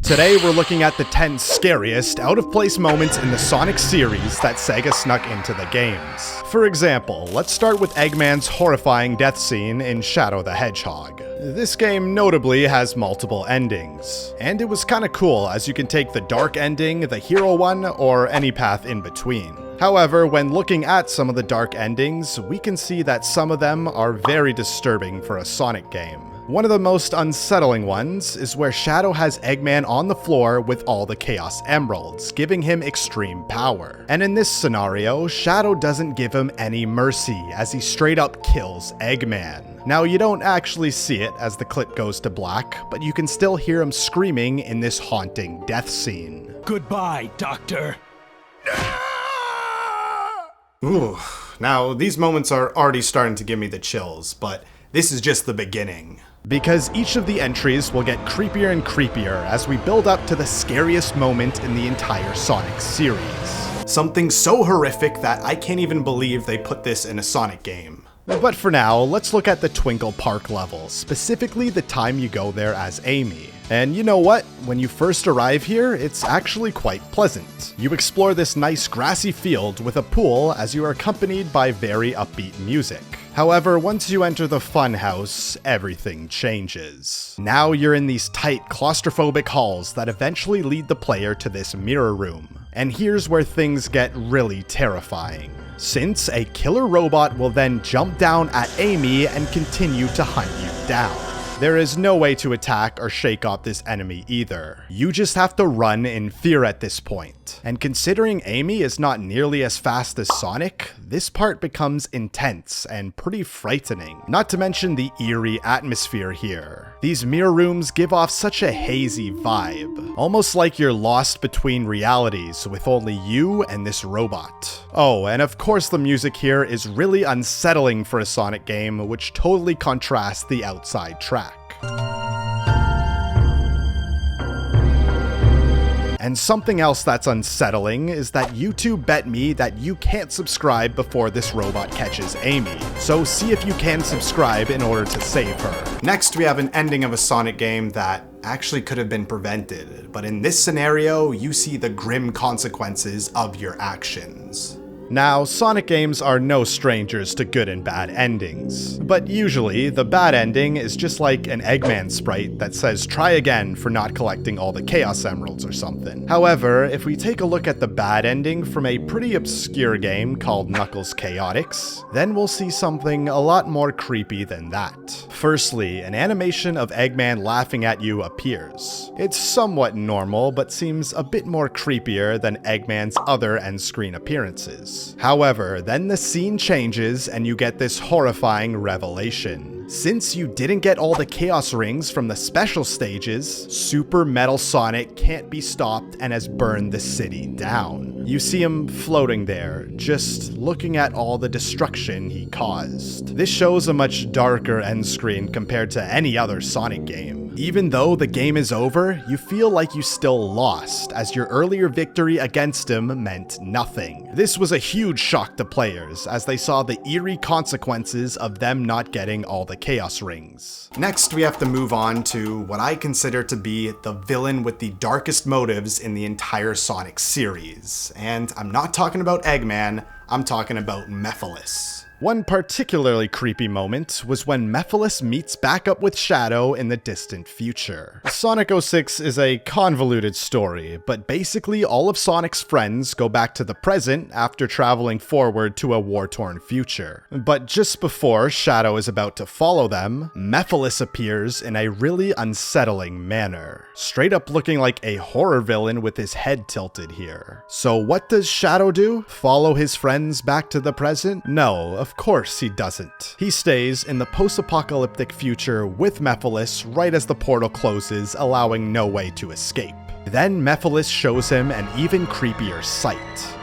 Today we're looking at the 10 scariest out-of-place moments in the Sonic series that SEGA snuck into the games. For example, let's start with Eggman's horrifying death scene in Shadow the Hedgehog. This game notably has multiple endings, and it was kinda cool as you can take the dark ending, the hero one, or any path in between. However, when looking at some of the dark endings, we can see that some of them are very disturbing for a Sonic game. One of the most unsettling ones is where Shadow has Eggman on the floor with all the Chaos Emeralds, giving him extreme power. And in this scenario, Shadow doesn't give him any mercy as he straight up kills Eggman. Now, you don't actually see it as the clip goes to black, but you can still hear him screaming in this haunting death scene. Goodbye, Doctor. Ooh, now these moments are already starting to give me the chills, but this is just the beginning. Because each of the entries will get creepier and creepier as we build up to the scariest moment in the entire Sonic series. Something so horrific that I can't even believe they put this in a Sonic game. But for now, let's look at the Twinkle Park level, specifically the time you go there as Amy. And you know what? When you first arrive here, it's actually quite pleasant. You explore this nice grassy field with a pool as you are accompanied by very upbeat music. However, once you enter the fun house, everything changes. Now you're in these tight, claustrophobic halls that eventually lead the player to this mirror room. And here's where things get really terrifying, since a killer robot will then jump down at Amy and continue to hunt you down. There is no way to attack or shake off this enemy either. You just have to run in fear at this point. And considering Amy is not nearly as fast as Sonic, this part becomes intense and pretty frightening. Not to mention the eerie atmosphere here. These mirror rooms give off such a hazy vibe, almost like you're lost between realities with only you and this robot. Oh, and of course the music here is really unsettling for a Sonic game, which totally contrasts the outside track. And something else that's unsettling is that YouTube bet me that you can't subscribe before this robot catches Amy. So see if you can subscribe in order to save her. Next, we have an ending of a Sonic game that actually could have been prevented, but in this scenario, you see the grim consequences of your actions. Now, Sonic games are no strangers to good and bad endings, but usually the bad ending is just like an Eggman sprite that says try again for not collecting all the Chaos Emeralds or something. However, if we take a look at the bad ending from a pretty obscure game called Knuckles Chaotix, then we'll see something a lot more creepy than that. Firstly, an animation of Eggman laughing at you appears. It's somewhat normal, but seems a bit more creepier than Eggman's other end-screen appearances. However, then the scene changes and you get this horrifying revelation. Since you didn't get all the Chaos Rings from the special stages, Super Metal Sonic can't be stopped and has burned the city down. You see him floating there, just looking at all the destruction he caused. This shows a much darker end screen compared to any other Sonic game. Even though the game is over, you feel like you still lost, as your earlier victory against him meant nothing. This was a huge shock to players, as they saw the eerie consequences of them not getting all the Chaos Rings. Next, we have to move on to what I consider to be the villain with the darkest motives in the entire Sonic series. And I'm not talking about Eggman, I'm talking about Mephilis. One particularly creepy moment was when Mephilis meets back up with Shadow in the distant future. Sonic 06 is a convoluted story, but basically all of Sonic's friends go back to the present after traveling forward to a war-torn future. But just before Shadow is about to follow them, Mephilis appears in a really unsettling manner, straight up looking like a horror villain with his head tilted here. So what does Shadow do? Follow his friends back to the present? No, of course he doesn't. He stays in the post-apocalyptic future with Mephilis right as the portal closes, allowing no way to escape. Then Mephilis shows him an even creepier sight.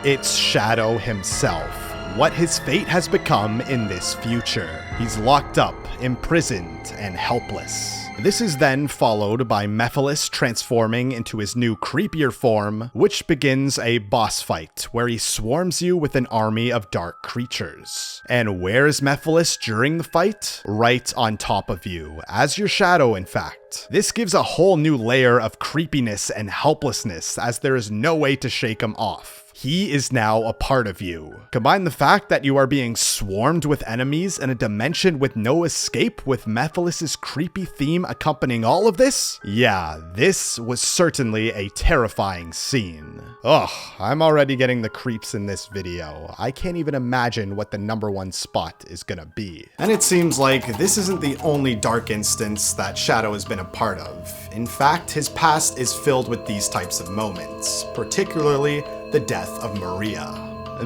It's Shadow himself. What his fate has become in this future. He's locked up, imprisoned, and helpless. This is then followed by Mephilis transforming into his new creepier form, which begins a boss fight where he swarms you with an army of dark creatures. And where is Mephilis during the fight? Right on top of you, as your Shadow in fact. effect. This gives a whole new layer of creepiness and helplessness, as there is no way to shake him off. He is now a part of you. Combine the fact that you are being swarmed with enemies in a dimension with no escape with Mephilis' creepy theme accompanying all of this? Yeah, this was certainly a terrifying scene. Ugh, I'm already getting the creeps in this video. I can't even imagine what the #1 spot is gonna be. And it seems like this isn't the only dark instance that Shadow has been a part of. In fact, his past is filled with these types of moments, particularly the death of Maria.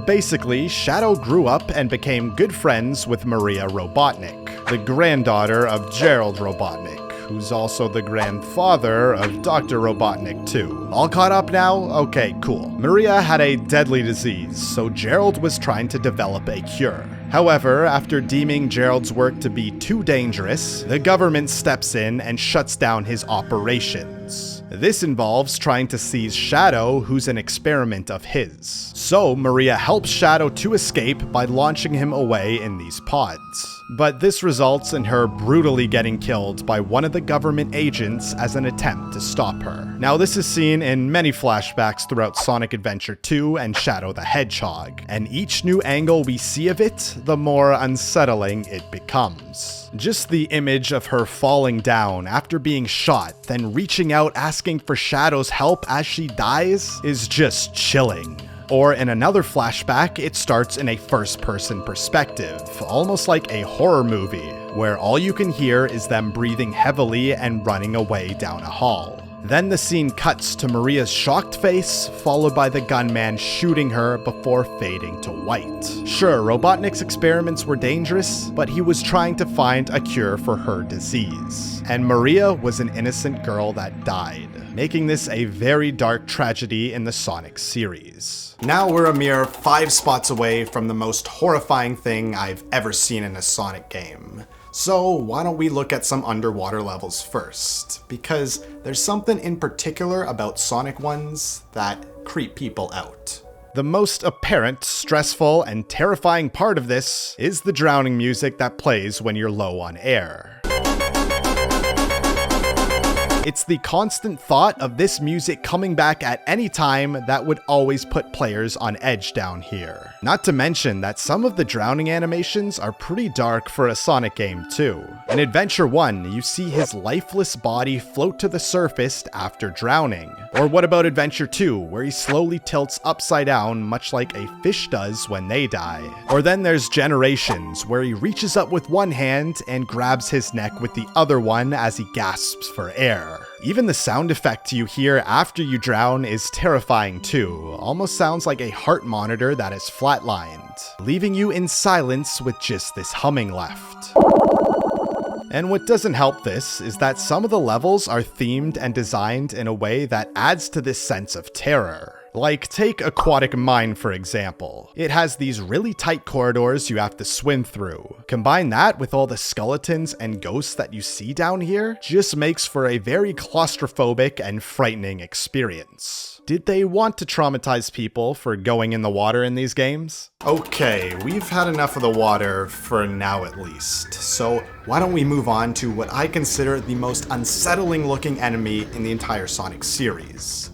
Basically, Shadow grew up and became good friends with Maria Robotnik, the granddaughter of Gerald Robotnik, who's also the grandfather of Dr. Robotnik too. All caught up now? Okay, cool. Maria had a deadly disease, so Gerald was trying to develop a cure. However, after deeming Gerald's work to be too dangerous, the government steps in and shuts down his operations. This involves trying to seize Shadow, who's an experiment of his. So Maria helps Shadow to escape by launching him away in these pods. But this results in her brutally getting killed by one of the government agents as an attempt to stop her. Now, this is seen in many flashbacks throughout Sonic Adventure 2 and Shadow the Hedgehog, and each new angle we see of it, the more unsettling it becomes. Just the image of her falling down after being shot, then reaching out asking for Shadow's help as she dies, is just chilling. Or in another flashback, it starts in a first-person perspective, almost like a horror movie, where all you can hear is them breathing heavily and running away down a hall. Then the scene cuts to Maria's shocked face, followed by the gunman shooting her before fading to white. Sure, Robotnik's experiments were dangerous, but he was trying to find a cure for her disease. And Maria was an innocent girl that died, making this a very dark tragedy in the Sonic series. Now we're a mere 5 spots away from the most horrifying thing I've ever seen in a Sonic game. So why don't we look at some underwater levels first? Because there's something in particular about Sonic ones that creep people out. The most apparent, stressful, and terrifying part of this is the drowning music that plays when you're low on air. It's the constant thought of this music coming back at any time that would always put players on edge down here. Not to mention that some of the drowning animations are pretty dark for a Sonic game too. In Adventure 1, you see his lifeless body float to the surface after drowning. Or what about Adventure 2, where he slowly tilts upside down much like a fish does when they die. Or then there's Generations, where he reaches up with one hand and grabs his neck with the other one as he gasps for air. Even the sound effect you hear after you drown is terrifying too, almost sounds like a heart monitor that is flatlined, leaving you in silence with just this humming left. And what doesn't help this is that some of the levels are themed and designed in a way that adds to this sense of terror. Like, take Aquatic Mine for example. It has these really tight corridors you have to swim through. Combine that with all the skeletons and ghosts that you see down here, just makes for a very claustrophobic and frightening experience. Did they want to traumatize people for going in the water in these games? Okay, we've had enough of the water, for now at least. So why don't we move on to what I consider the most unsettling looking enemy in the entire Sonic series.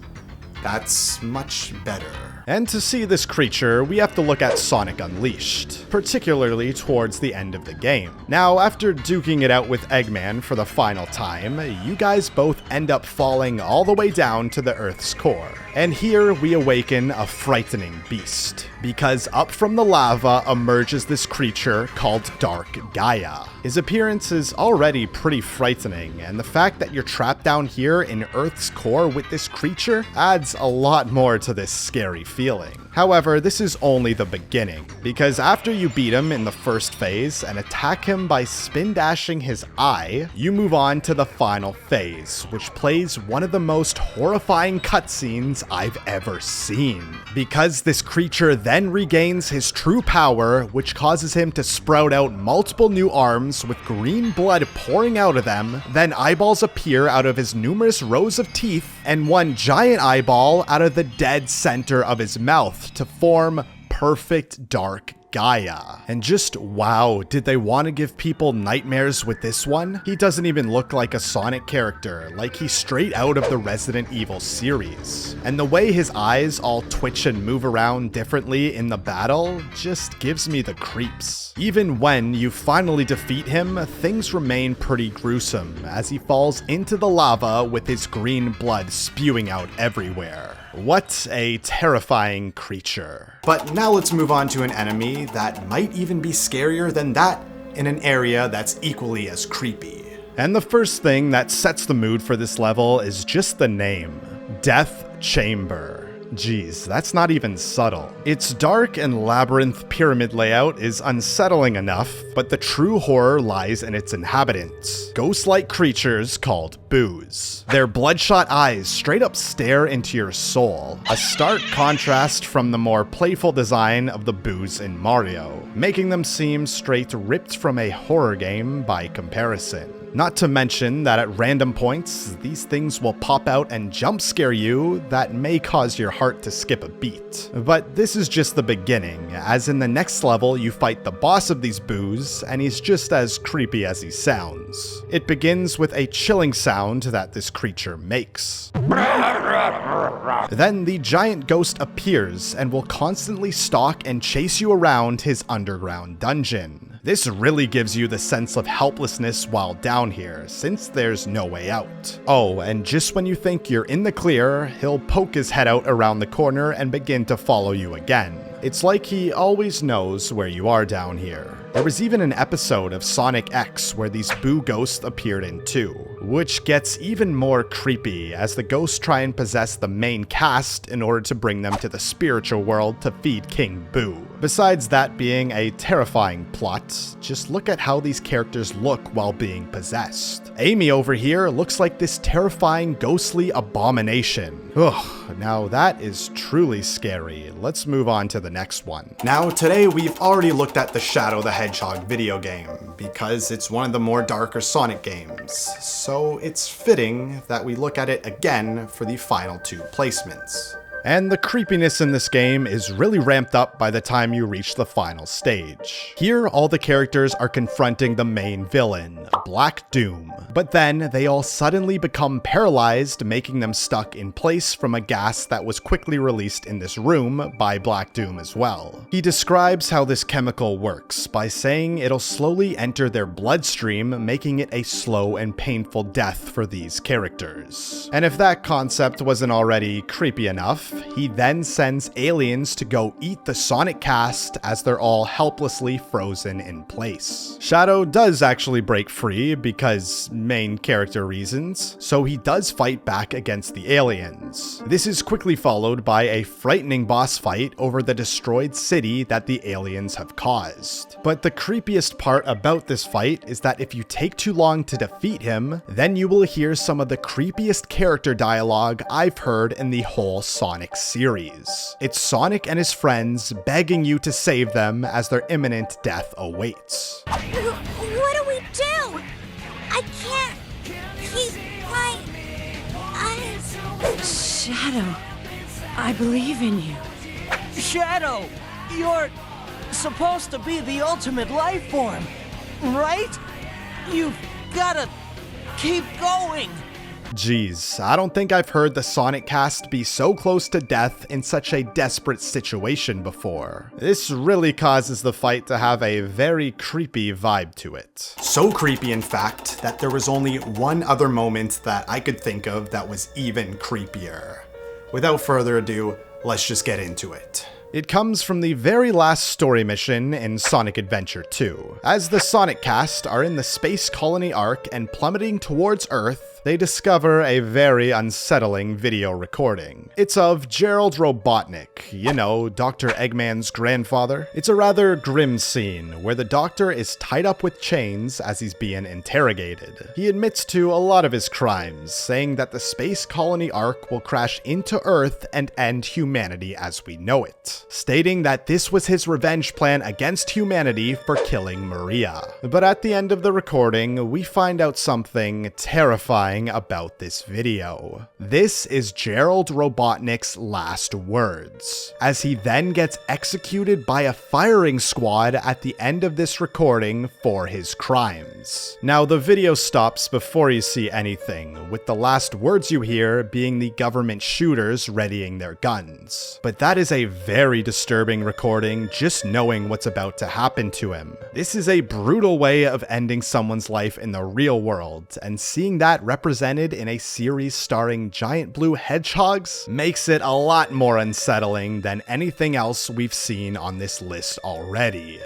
That's much better. And to see this creature, we have to look at Sonic Unleashed, particularly towards the end of the game. Now, after duking it out with Eggman for the final time, you guys both end up falling all the way down to the Earth's core. And here we awaken a frightening beast, because up from the lava emerges this creature called Dark Gaia. His appearance is already pretty frightening, and the fact that you're trapped down here in Earth's core with this creature adds a lot more to this scary feeling. However, this is only the beginning, because after you beat him in the first phase and attack him by spin dashing his eye, you move on to the final phase, which plays one of the most horrifying cutscenes I've ever seen. Because this creature then regains his true power, which causes him to sprout out multiple new arms with green blood pouring out of them, then eyeballs appear out of his numerous rows of teeth, and one giant eyeball out of the dead center of his mouth to form perfect Dark Gaia. And just wow, did they want to give people nightmares with this one? He doesn't even look like a Sonic character, like he's straight out of the Resident Evil series. And the way his eyes all twitch and move around differently in the battle just gives me the creeps. Even when you finally defeat him, things remain pretty gruesome as he falls into the lava with his green blood spewing out everywhere. What a terrifying creature. But now let's move on to an enemy that might even be scarier than that in an area that's equally as creepy. And the first thing that sets the mood for this level is just the name, Death Chamber. Geez, that's not even subtle. Its dark and labyrinth pyramid layout is unsettling enough, but the true horror lies in its inhabitants, ghost-like creatures called boos. Their bloodshot eyes straight up stare into your soul, a stark contrast from the more playful design of the boos in Mario, making them seem straight ripped from a horror game by comparison. Not to mention that at random points, these things will pop out and jump scare you that may cause your heart to skip a beat. But this is just the beginning, as in the next level you fight the boss of these boos, and he's just as creepy as he sounds. It begins with a chilling sound that this creature makes. Then the giant ghost appears and will constantly stalk and chase you around his underground dungeon. This really gives you the sense of helplessness while down here, since there's no way out. Oh, and just when you think you're in the clear, he'll poke his head out around the corner and begin to follow you again. It's like he always knows where you are down here. There was even an episode of Sonic X where these boo ghosts appeared in too, which gets even more creepy as the ghosts try and possess the main cast in order to bring them to the spiritual world to feed King Boo. Besides that being a terrifying plot, just look at how these characters look while being possessed. Amy over here looks like this terrifying ghostly abomination. Ugh, now that is truly scary. Let's move on to the next one. Now today we've already looked at the Shadow the Hedgehog video game, because it's one of the more darker Sonic games, so it's fitting that we look at it again for the final two placements. And the creepiness in this game is really ramped up by the time you reach the final stage. Here, all the characters are confronting the main villain, Black Doom. But then, they all suddenly become paralyzed, making them stuck in place from a gas that was quickly released in this room by Black Doom as well. He describes how this chemical works by saying it'll slowly enter their bloodstream, making it a slow and painful death for these characters. And if that concept wasn't already creepy enough, he then sends aliens to go eat the Sonic cast as they're all helplessly frozen in place. Shadow does actually break free because main character reasons, so he does fight back against the aliens. This is quickly followed by a frightening boss fight over the destroyed city that the aliens have caused. But the creepiest part about this fight is that if you take too long to defeat him, then you will hear some of the creepiest character dialogue I've heard in the whole Sonic series. It's Sonic and his friends begging you to save them as their imminent death awaits. What do we do? I can't keep my eyes. Shadow, I believe in you. Shadow, you're supposed to be the ultimate life form, right? You've gotta keep going. Geez, I don't think I've heard the Sonic cast be so close to death in such a desperate situation before. This really causes the fight to have a very creepy vibe to it. So creepy, in fact, that there was only one other moment that I could think of that was even creepier. Without further ado, let's just get into it. It comes from the very last story mission in Sonic Adventure 2. As the Sonic cast are in the space colony arc and plummeting towards Earth, they discover a very unsettling video recording. It's of Gerald Robotnik, you know, Dr. Eggman's grandfather. It's a rather grim scene where the doctor is tied up with chains as he's being interrogated. He admits to a lot of his crimes, saying that the space colony arc will crash into Earth and end humanity as we know it, stating that this was his revenge plan against humanity for killing Maria. But at the end of the recording, we find out something terrifying horrifying about this video. This is Gerald Robotnik's last words, as he then gets executed by a firing squad at the end of this recording for his crimes. Now, the video stops before you see anything, with the last words you hear being the government shooters readying their guns. But that is a very disturbing recording, just knowing what's about to happen to him. This is a brutal way of ending someone's life in the real world, and seeing that represented in a series starring giant blue hedgehogs makes it a lot more unsettling than anything else we've seen on this list already.